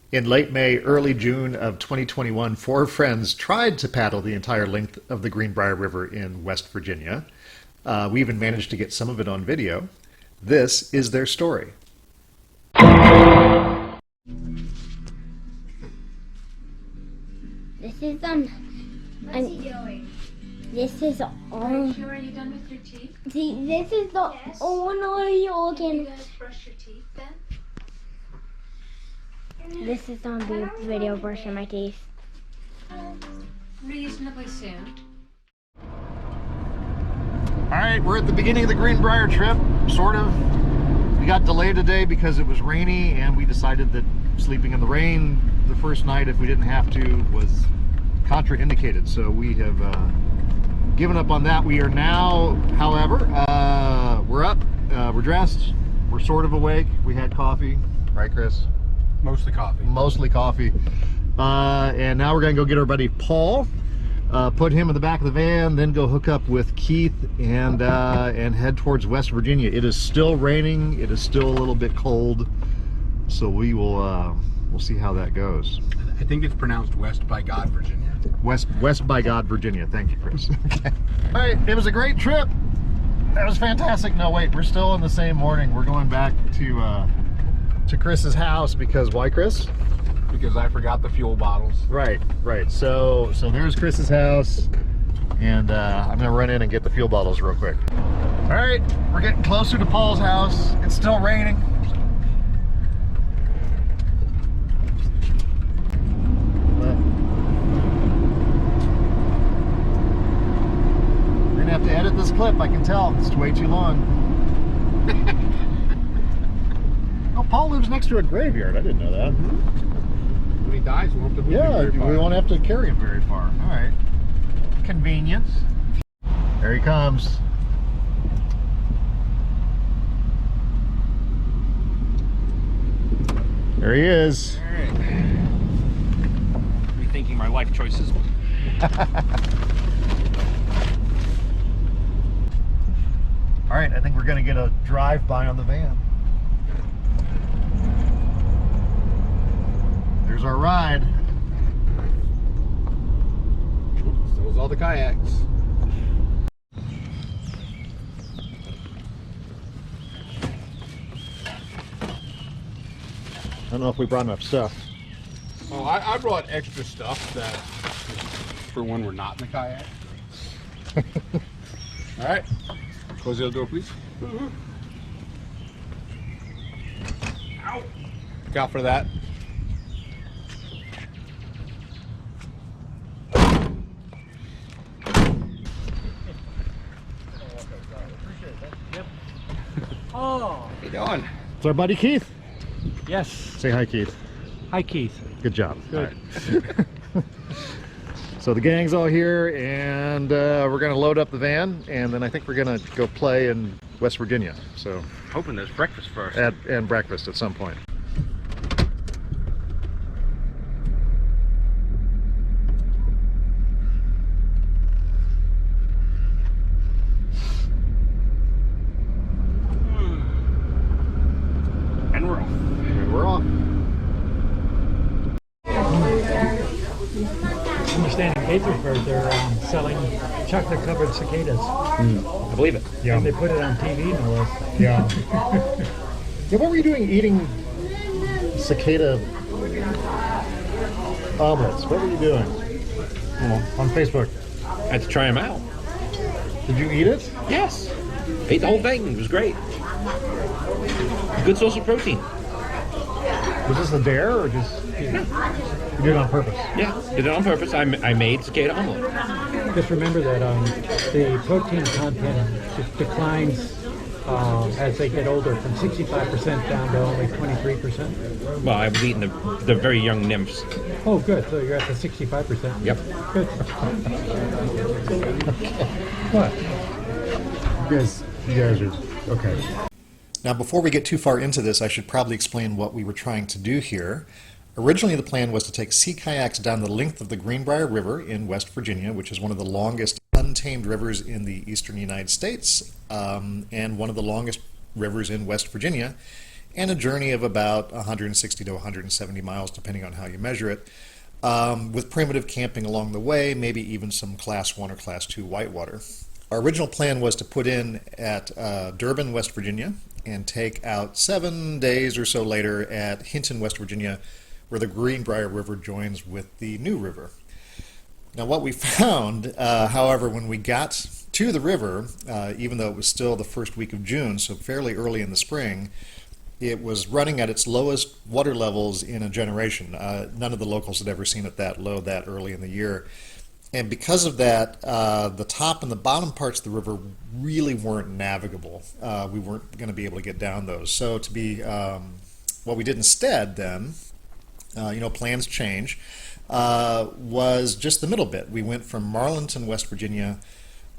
In late May, early June of 2021, four friends tried to paddle the entire length of the Greenbrier River in West Virginia. We even managed to get some of it on video. This is their story. This is What's he doing? This is Are you sure you're done with your teeth? See, this is the Yes. only You organ. guys brush your teeth then? This is on the video brushing my teeth. Reasonably soon. All right, we're at the beginning of the Greenbrier trip, sort of. We got delayed today because it was rainy, and we decided that sleeping in the rain the first night, if we didn't have to, was contraindicated. So we have given up on that. We are now, however, we're up, we're dressed, we're sort of awake. We had coffee, right, Chris? Mostly coffee. Mostly coffee. And now we're gonna go get our buddy Paul, put him in the back of the van, then go hook up with Keith and head towards West Virginia. It is still raining. It is still a little bit cold, so we will we'll see how that goes. I think it's pronounced West by God, Virginia. West by God, Virginia. Thank you, Chris. Okay. All right, it was a great trip. That was fantastic. No, wait, we're still in the same morning. We're going back to Chris's house because why, Chris? Because I forgot the fuel bottles. Right. So there's Chris's house, and I'm gonna run in and get the fuel bottles real quick. All right, we're getting closer to Paul's house. It's still raining. We're gonna have to edit this clip. I can tell it's way too long. Oh, Paul lives next to a graveyard. I didn't know that. When he dies, we won't have to move him Yeah, very far. we won't have to carry him very far. All right. Convenience. There he comes. There he is. All right. Rethinking my life choices. All right, I think we're going to get a drive-by on the van. There's our ride. So was all the kayaks. I don't know if we brought enough stuff. Oh, I brought extra stuff that for when we're not in the kayak. All right, close the other door, please. Ow! Look out for that. Oh, how you doing? It's our buddy Keith. Yes. Say hi, Keith. Hi, Keith. Good job. Good. All right. So the gang's all here, and we're going to load up the van, and then I think we're going to go play in West Virginia. So Hoping there's breakfast first. and breakfast at some point. And we're off. And we're off. Understanding Gaithersburg, they're selling chocolate-covered cicadas. I believe it. And they put it on TV, no less. Yeah. Yeah, what were you doing eating cicada omelets? What were you doing? On Facebook. I had to try them out. Did you eat it? Yes. Ate the whole thing. It was great. Good source of protein. Was this a dare or just you did it on purpose? Yeah, did it on purpose. I made cicada omelet. Just remember that the protein content declines as they get older, from 65% down to only 23%. Well, I was eating the very young nymphs. Oh, good. So you're at the 65%. Yep. Good. What? You guys are okay. Now, before we get too far into this, I should probably explain what we were trying to do here. Originally, the plan was to take sea kayaks down the length of the Greenbrier River in West Virginia, which is one of the longest untamed rivers in the eastern United States, and one of the longest rivers in West Virginia. and a journey of about 160 to 170 miles, depending on how you measure it, with primitive camping along the way, maybe even some Class 1 or Class 2 whitewater. Our original plan was to put in at Durban, West Virginia, and take out 7 days or so later at Hinton, West Virginia, where the Greenbrier River joins with the New River. Now, what we found, however, when we got to the river, even though it was still the first week of June, so fairly early in the spring, it was running at its lowest water levels in a generation. None of the locals had ever seen it that low that early in the year. And because of that, the top and the bottom parts of the river really weren't navigable. We weren't going to be able to get down those. So to be, what we did instead then, plans change, was just the middle bit. We went from Marlinton, West Virginia,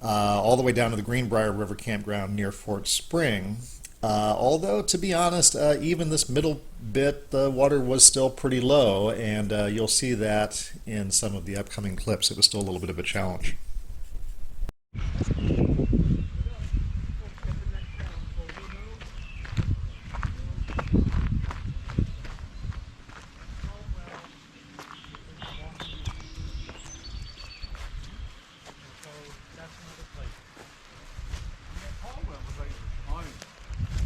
all the way down to the Greenbrier River campground near Fort Spring. Although, to be honest, even this middle bit, the water was still pretty low, and you'll see that in some of the upcoming clips. It was still a little bit of a challenge.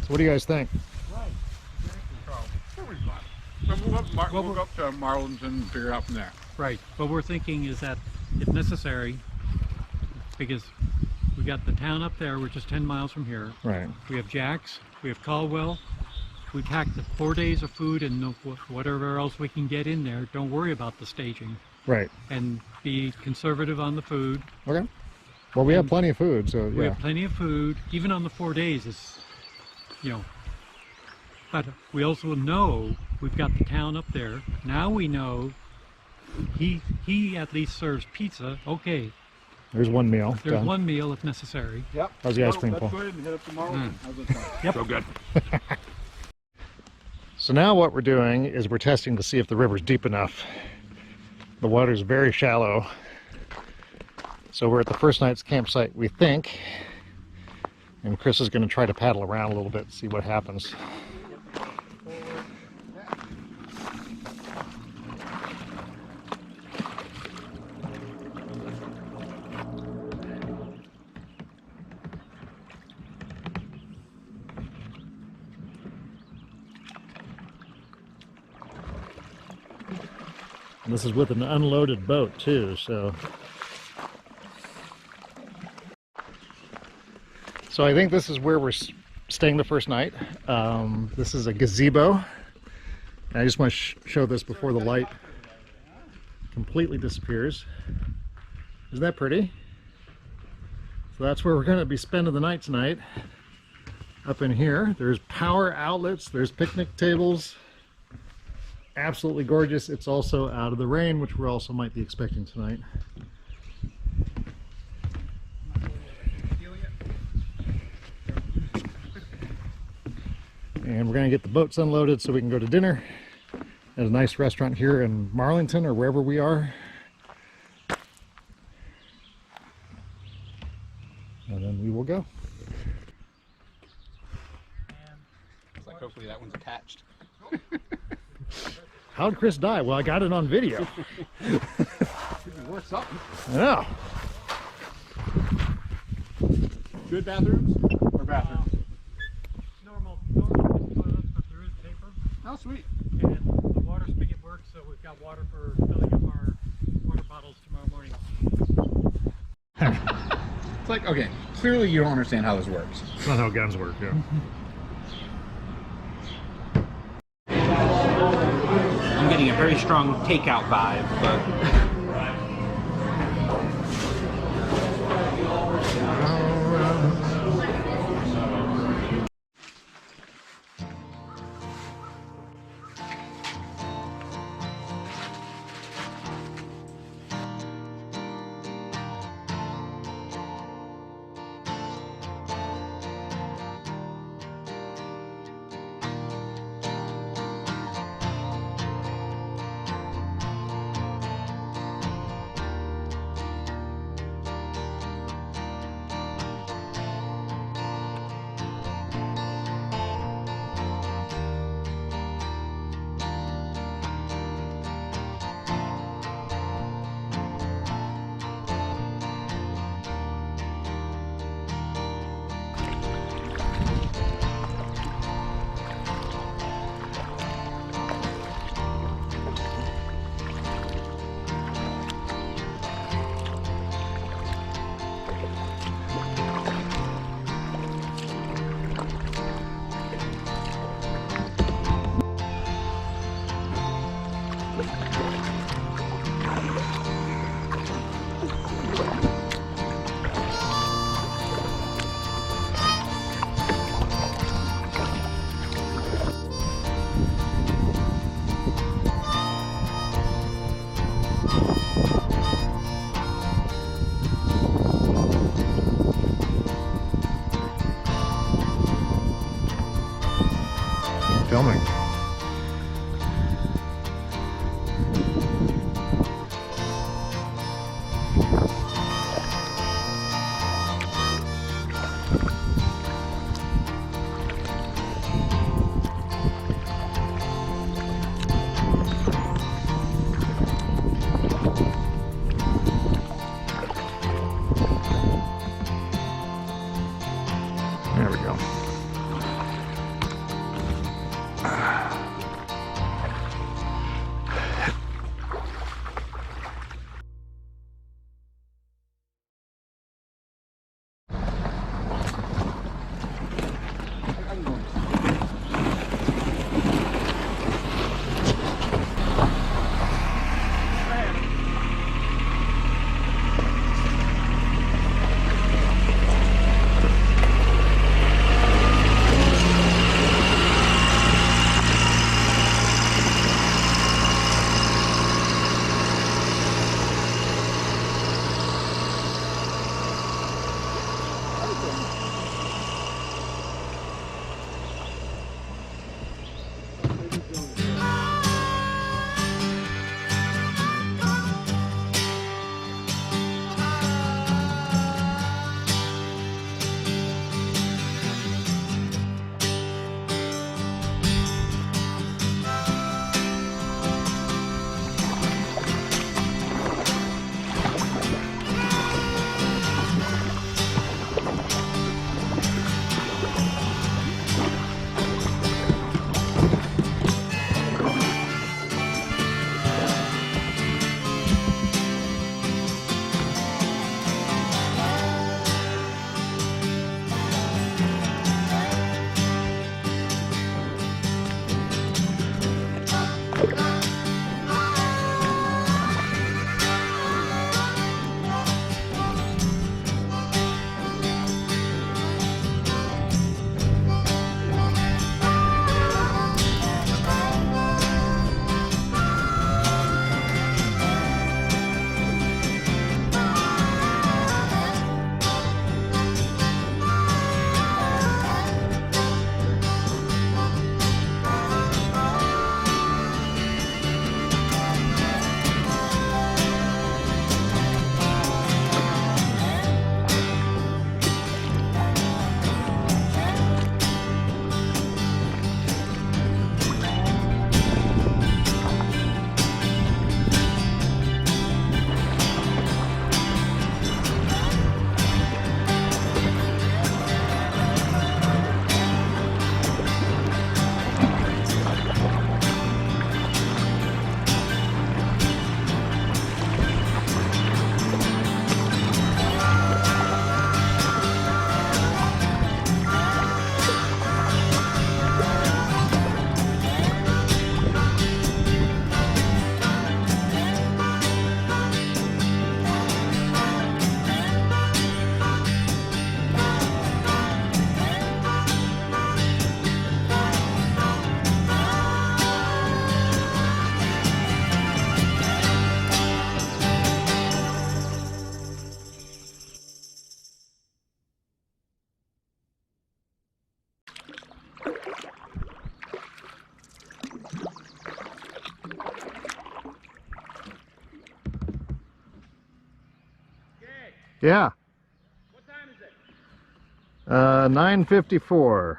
So what do you guys think? We'll go up to Marlinton and figure it out from there. Right. What we're thinking is that if necessary, because we got the town up there, we're just 10 miles from here. Right. We have Jack's, we have Caldwell. We packed the 4 days of food and whatever else we can get in there. Don't worry about the staging. Right. And be conservative on the food. Okay. Well, we have plenty of food, so yeah. We have plenty of food, even on the 4 days. But we also know we've got the town up there. Now we know he at least serves pizza. Okay, There's one meal. there's done. one meal if necessary. Yep. How's the ice cream, Paul? Let's go ahead and head up to Marlinton. How's that sound? Yep. So good. So now what we're doing is we're testing to see if the river's deep enough. The water's very shallow. So we're at the first night's campsite, we think. And Chris is going to try to paddle around a little bit, see what happens. And this is with an unloaded boat too, so I think this is where we're staying the first night. This is a gazebo. And I just want to show this before the light completely disappears. Isn't that pretty? So that's where we're going to be spending the night tonight. Up in here, there's power outlets, there's picnic tables. Absolutely gorgeous. It's also out of the rain, which we also might be expecting tonight. And we're going to get the boats unloaded so we can go to dinner at a nice restaurant here in Marlinton or wherever we are. And then we will go. It's like hopefully that one's attached. How'd Chris die? Well, I got it on video. Worth something. I know. Good bathrooms or bathrooms? Normal toilets, but there is paper. Oh, sweet. And the water spigot works, so we've got water for filling up our water bottles tomorrow morning. It's like, okay, clearly you don't understand how this works. That's not how guns work, yeah. I'm getting a very strong takeout vibe, but Filming. There we go. Yeah. What time is it? 9:54.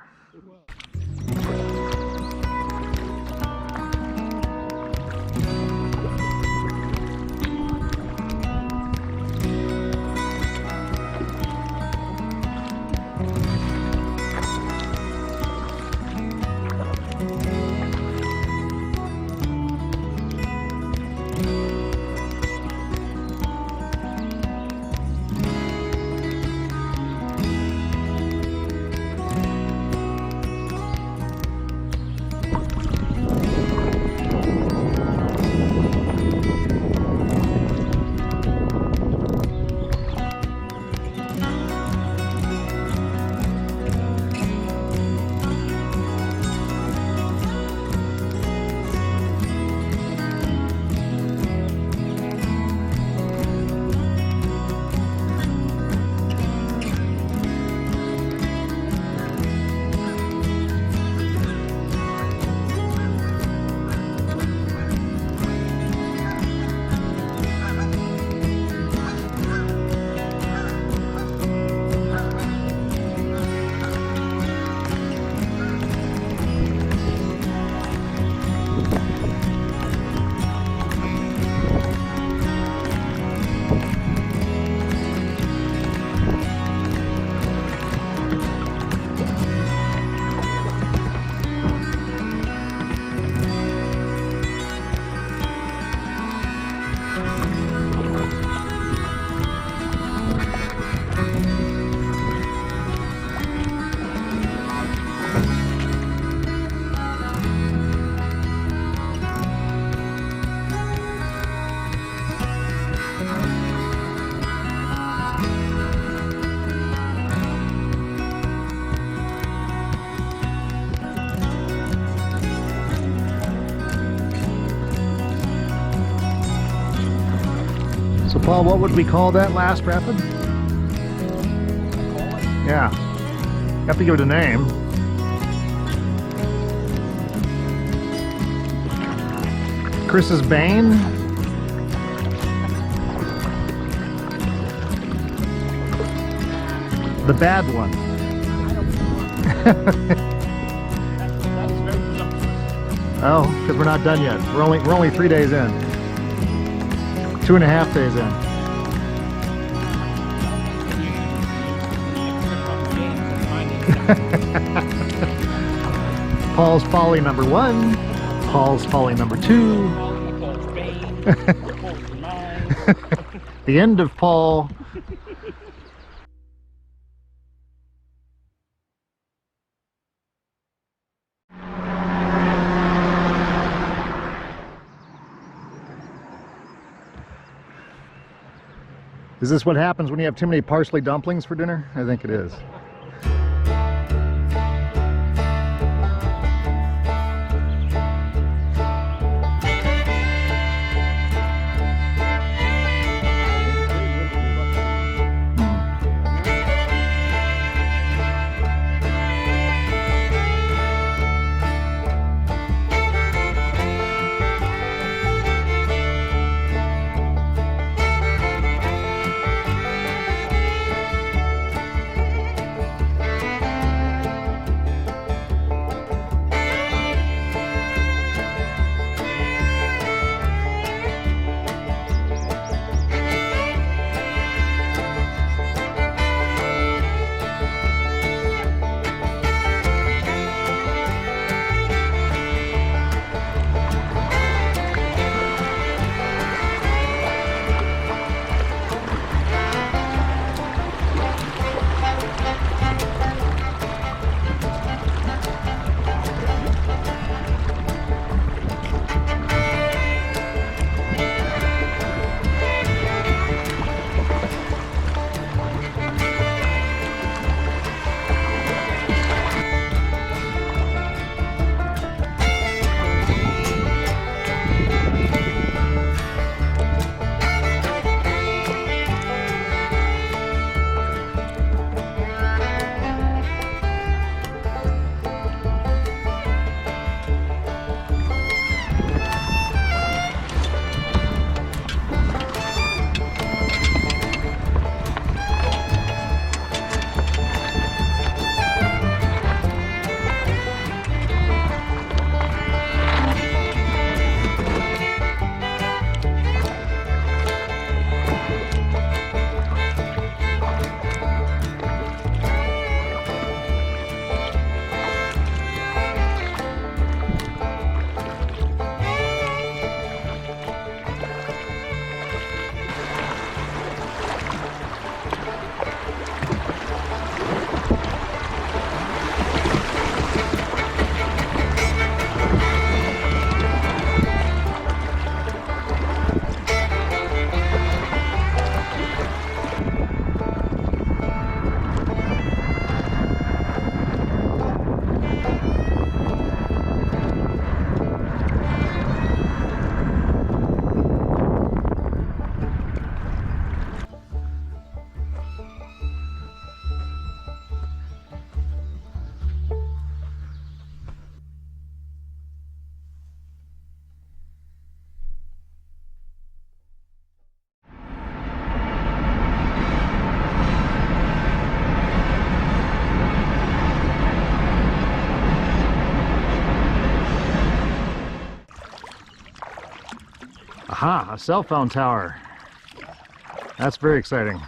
So Paul, what would we call that last rapid? Yeah. You have to give it a name. Chris's Bane? The bad one. Oh, because we're not done yet. We're only 3 days in. 2.5 days in. Paul's folly number 1. Paul's folly number 2. The end of Paul. Is this what happens when you have too many parsley dumplings for dinner? I think it is. Aha, a cell phone tower. That's very exciting.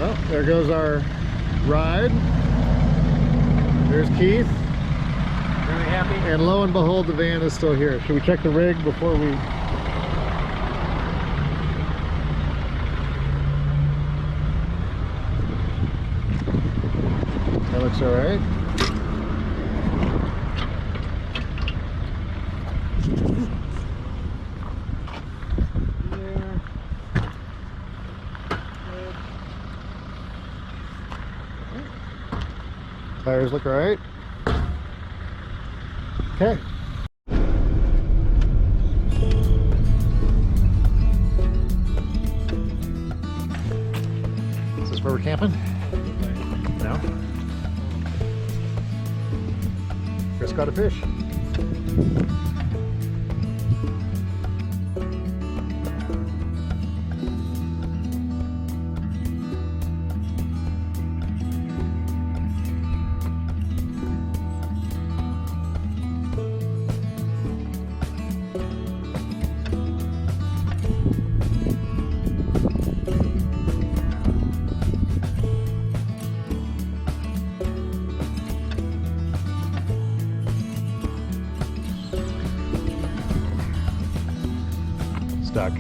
Well, there goes our ride. There's Keith. Very happy. And lo and behold, the van is still here. Should we check the rig before we... That looks all right. Tires look all right. Okay. Is this where we're camping? No. Chris caught a fish. Stuck.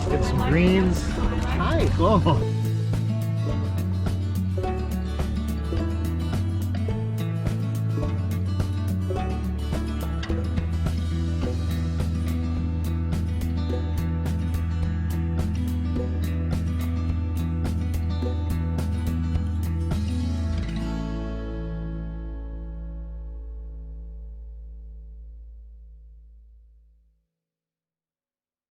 Get some greens. Hi, whoa.